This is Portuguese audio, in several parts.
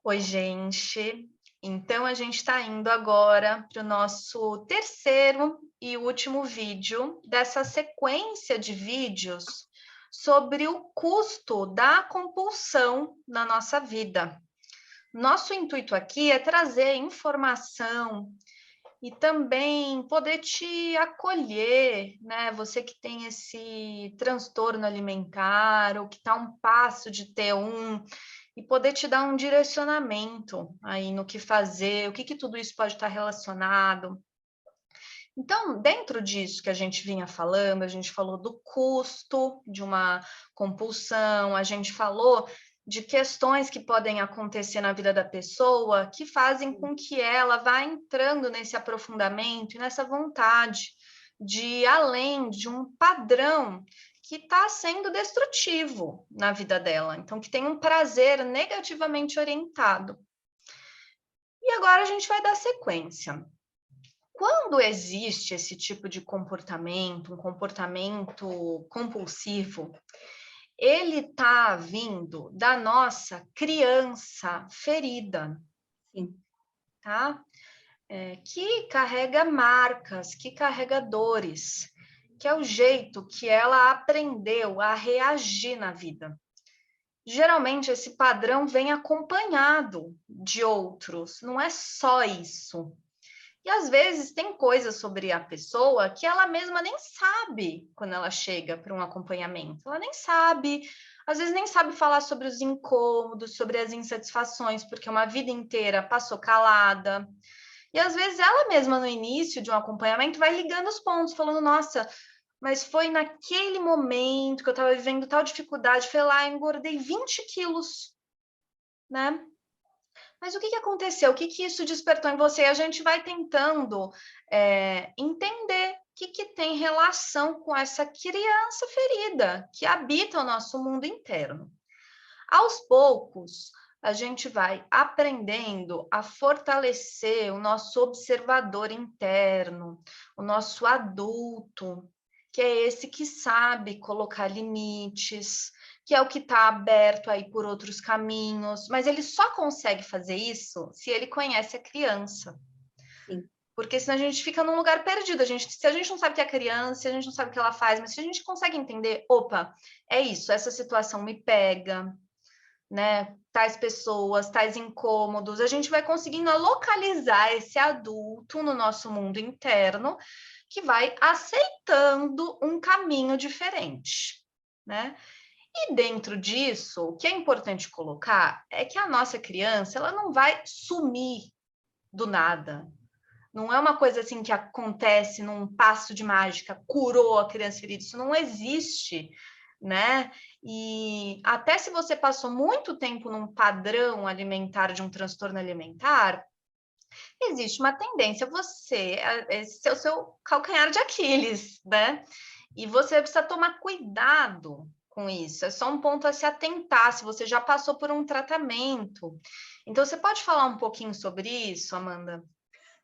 Oi, gente. Então, a gente está indo agora para o nosso terceiro e último vídeo dessa sequência de vídeos sobre o custo da compulsão na nossa vida. Nosso intuito aqui é trazer informação e também poder te acolher, né? Você que tem esse transtorno alimentar ou que está a um passo de ter um, e poder te dar um direcionamento aí no que fazer, o que tudo isso pode estar relacionado. Então, dentro disso que a gente vinha falando, a gente falou do custo de uma compulsão, a gente falou de questões que podem acontecer na vida da pessoa que fazem com que ela vá entrando nesse aprofundamento e nessa vontade de ir além de um padrão que está sendo destrutivo na vida dela, então que tem um prazer negativamente orientado. E agora a gente vai dar sequência. Quando existe esse tipo de comportamento, um comportamento compulsivo, ele está vindo da nossa criança ferida, Sim. tá? Que carrega marcas, que carrega dores, que é o jeito que ela aprendeu a reagir na vida. Geralmente, esse padrão vem acompanhado de outros, não é só isso. E às vezes tem coisas sobre a pessoa que ela mesma nem sabe quando ela chega para um acompanhamento. Ela nem sabe, às vezes nem sabe falar sobre os incômodos, sobre as insatisfações, porque uma vida inteira passou calada. E às vezes ela mesma, no início de um acompanhamento, vai ligando os pontos, falando: nossa, mas foi naquele momento que eu estava vivendo tal dificuldade, foi lá, engordei 20 quilos, né? Mas o que aconteceu? O que isso despertou em você? E a gente vai tentando entender o que tem relação com essa criança ferida que habita o nosso mundo interno. Aos poucos, a gente vai aprendendo a fortalecer o nosso observador interno, o nosso adulto, que é esse que sabe colocar limites, que é o que está aberto aí por outros caminhos, mas ele só consegue fazer isso se ele conhece a criança. Sim. Porque senão a gente fica num lugar perdido. Se a gente não sabe o que é criança, se a gente não sabe o que ela faz, mas se a gente consegue entender, opa, é isso, essa situação me pega, né? Tais pessoas, tais incômodos, a gente vai conseguindo localizar esse adulto no nosso mundo interno que vai aceitando um caminho diferente, né? E dentro disso, o que é importante colocar é que a nossa criança, ela não vai sumir do nada. Não é uma coisa assim que acontece num passo de mágica, curou a criança ferida. Isso não existe, né? E até se você passou muito tempo num padrão alimentar de um transtorno alimentar, existe uma tendência esse é o seu calcanhar de Aquiles, né? E você precisa tomar cuidado com isso. É só um ponto a se atentar, se você já passou por um tratamento. Então, você pode falar um pouquinho sobre isso, Amanda?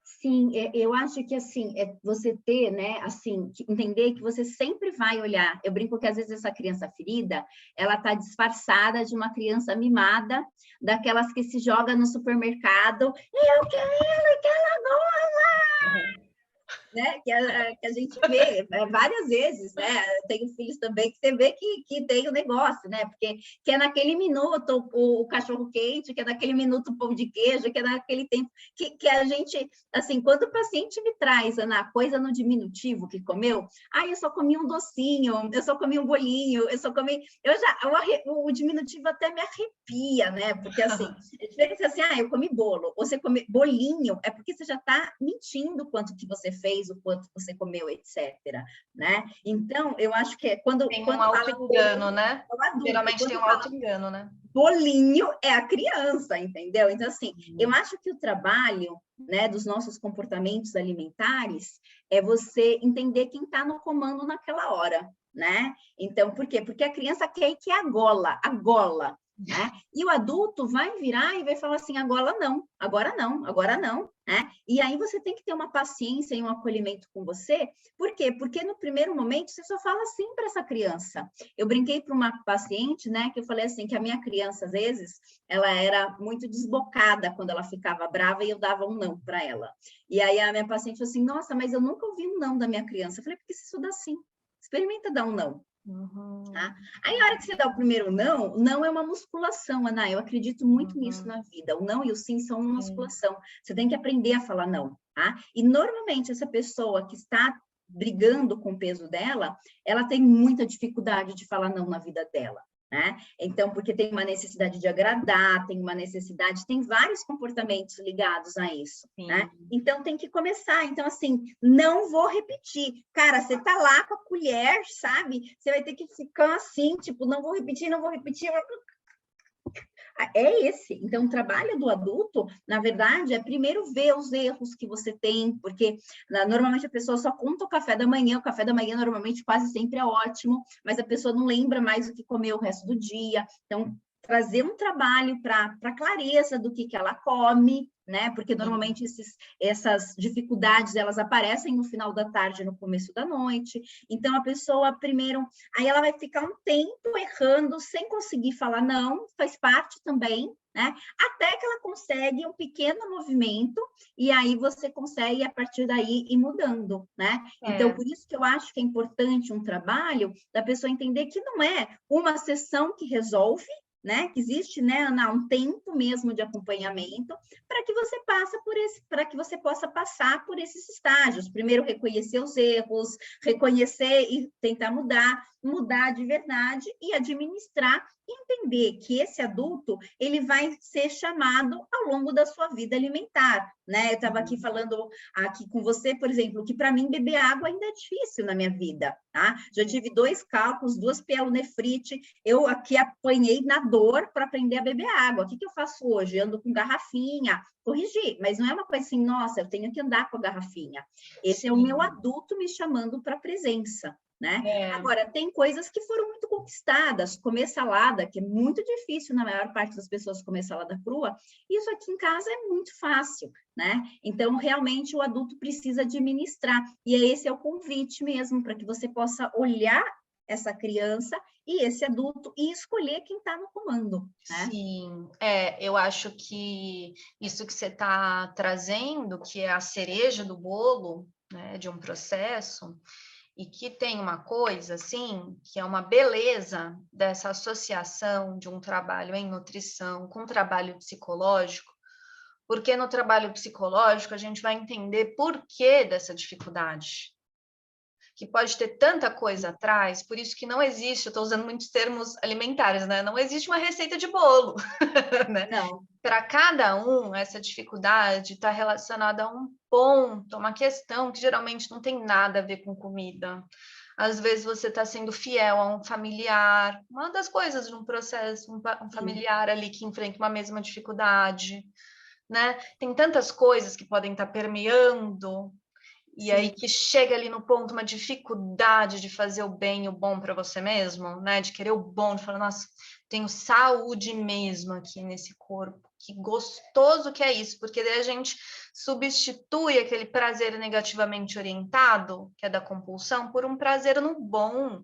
Sim, eu acho que assim, você ter, né, assim, entender que você sempre vai olhar. Eu brinco que às vezes essa criança ferida, ela tá disfarçada de uma criança mimada, daquelas que se joga no supermercado, eu quero aquela goma! Né? Que a gente vê várias vezes, né? Eu tenho filhos também que você vê que tem o negócio, né? Porque que é naquele minuto o cachorro quente, que é naquele minuto o pão de queijo, que é naquele tempo que a gente, assim, quando o paciente me traz, Ana, coisa no diminutivo que comeu, eu só comi um docinho, eu só comi um bolinho, eu só comi, o diminutivo até me arrepia, né? Porque assim, a diferença é assim, eu comi bolo, ou você come bolinho, é porque você já está mentindo o quanto que você fez, o quanto você comeu, etc. Né? Então, eu acho que Tem um quando fala auto-engano, né? é o adulto, Geralmente tem quando um fala auto-engano, né? bolinho é a criança, entendeu? Então, assim, eu acho que o trabalho, né, dos nossos comportamentos alimentares é você entender quem está no comando naquela hora, né? Então, por quê? Porque a criança quer que é a gola, né? E o adulto vai virar e vai falar assim, agora não, agora não, agora não, né? E aí você tem que ter uma paciência e um acolhimento com você. Por quê? Porque no primeiro momento você só fala assim para essa criança. Eu brinquei para uma paciente, né, que eu falei assim, que a minha criança, às vezes, ela era muito desbocada quando ela ficava brava e eu dava um não para ela. E aí a minha paciente falou assim, nossa, mas eu nunca ouvi um não da minha criança. Eu falei, porque você estuda assim. Experimenta dar um não. Uhum, Tá? Aí, a hora que você dá o primeiro não, não é uma musculação, Ana. Eu acredito muito nisso uhum, na vida. O não e o sim são uma sim. musculação. Você tem que aprender a falar não, tá? E normalmente essa pessoa que está brigando com o peso dela, ela tem muita dificuldade de falar não na vida dela. Né? Então, porque tem uma necessidade de agradar, tem uma necessidade, tem vários comportamentos ligados a isso, né? Sim. Então, tem que começar. Então, assim, não vou repetir. Cara, você tá lá com a colher, sabe? Você vai ter que ficar assim, tipo, não vou repetir, não vou repetir. É esse. Então, o trabalho do adulto, na verdade, é primeiro ver os erros que você tem, porque normalmente a pessoa só conta o café da manhã normalmente quase sempre é ótimo, mas a pessoa não lembra mais o que comeu o resto do dia. Então, trazer um trabalho para clareza do que ela come, né? Porque normalmente essas dificuldades elas aparecem no final da tarde, no começo da noite. Então, a pessoa primeiro aí ela vai ficar um tempo errando, sem conseguir falar não, faz parte também, né? Até que ela consegue um pequeno movimento, e aí você consegue, a partir daí, ir mudando, né? Então, É, por isso que eu acho que é importante um trabalho da pessoa entender que não é uma sessão que resolve, né? Que existe, né, Ana, um tempo mesmo de acompanhamento para que você passe por esse, para que você possa passar por esses estágios. Primeiro reconhecer os erros, reconhecer e tentar mudar de verdade e administrar e entender que esse adulto ele vai ser chamado ao longo da sua vida alimentar, né? Eu estava aqui falando aqui com você, por exemplo, que para mim beber água ainda é difícil na minha vida, tá? Já tive 2 cálculos, 2 pielonefrite, eu aqui apanhei na dor para aprender a beber água. O que eu faço hoje? Eu ando com garrafinha, corrigir, mas não é uma coisa assim, nossa, eu tenho que andar com a garrafinha. Esse é o meu sim. adulto me chamando para a presença. Né? É, Agora, tem coisas que foram muito conquistadas, comer salada, que é muito difícil na maior parte das pessoas comer salada crua, isso aqui em casa é muito fácil, né? Então, realmente, o adulto precisa administrar, e esse é o convite mesmo, para que você possa olhar essa criança e esse adulto e escolher quem está no comando, né? sim. Eu acho que isso que você está trazendo, que é a cereja do bolo, né, de um processo, e que tem uma coisa, assim, que é uma beleza dessa associação de um trabalho em nutrição com um trabalho psicológico, porque no trabalho psicológico a gente vai entender por que dessa dificuldade, que pode ter tanta coisa atrás, por isso que não existe, eu estou usando muitos termos alimentares, né? Não existe uma receita de bolo, né? Não. Para cada um, essa dificuldade está relacionada a um ponto, a uma questão que geralmente não tem nada a ver com comida. Às vezes você está sendo fiel a um familiar, uma das coisas de um processo, um familiar ali que enfrenta uma mesma dificuldade, né? Tem tantas coisas que podem estar permeando e aí Sim, que chega ali no ponto uma dificuldade de fazer o bem e o bom para você mesmo, né? De querer o bom, de falar, nossa, tenho saúde mesmo aqui nesse corpo. Que gostoso que é isso, porque daí a gente substitui aquele prazer negativamente orientado, que é da compulsão, por um prazer no bom,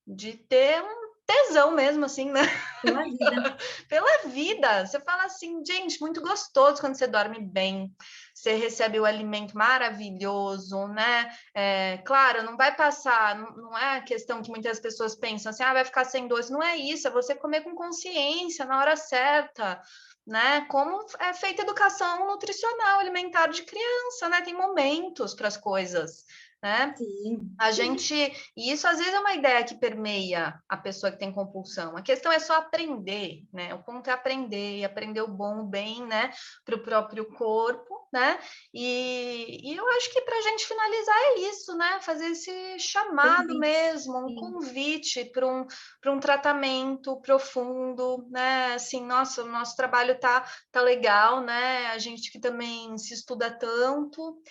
de ter um tesão mesmo, assim, né? pela vida. Pela vida. Você fala assim, gente, muito gostoso quando você dorme bem, você recebe o alimento maravilhoso, né? Claro, não vai passar, não é a questão que muitas pessoas pensam assim, vai ficar sem doce. Não é isso, é você comer com consciência, na hora certa, né? Como é feita a educação nutricional alimentar de criança, né? Tem momentos para as coisas, né? Sim, A sim. gente, e isso às vezes é uma ideia que permeia a pessoa que tem compulsão. A questão é só aprender, né? O ponto é aprender, e aprender o bom, o bem, né? Para o próprio corpo, né? E eu acho que para a gente finalizar é isso, né? Fazer esse chamado Convite. mesmo, um Sim. convite para um tratamento profundo, né? Assim, nossa, o nosso trabalho tá legal, né? A gente que também se estuda tanto.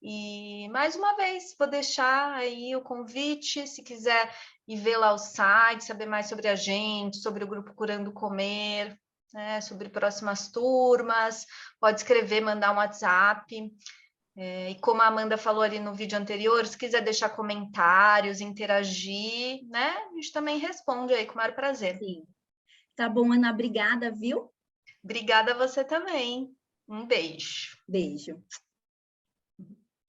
E, mais uma vez, vou deixar aí o convite, se quiser ir ver lá o site, saber mais sobre a gente, sobre o Grupo Curando Comer, né, sobre próximas turmas, pode escrever, mandar um WhatsApp. E como a Amanda falou ali no vídeo anterior, se quiser deixar comentários, interagir, né, a gente também responde aí com o maior prazer. Sim. Tá bom, Ana, obrigada, viu? Obrigada a você também. Um beijo. Beijo.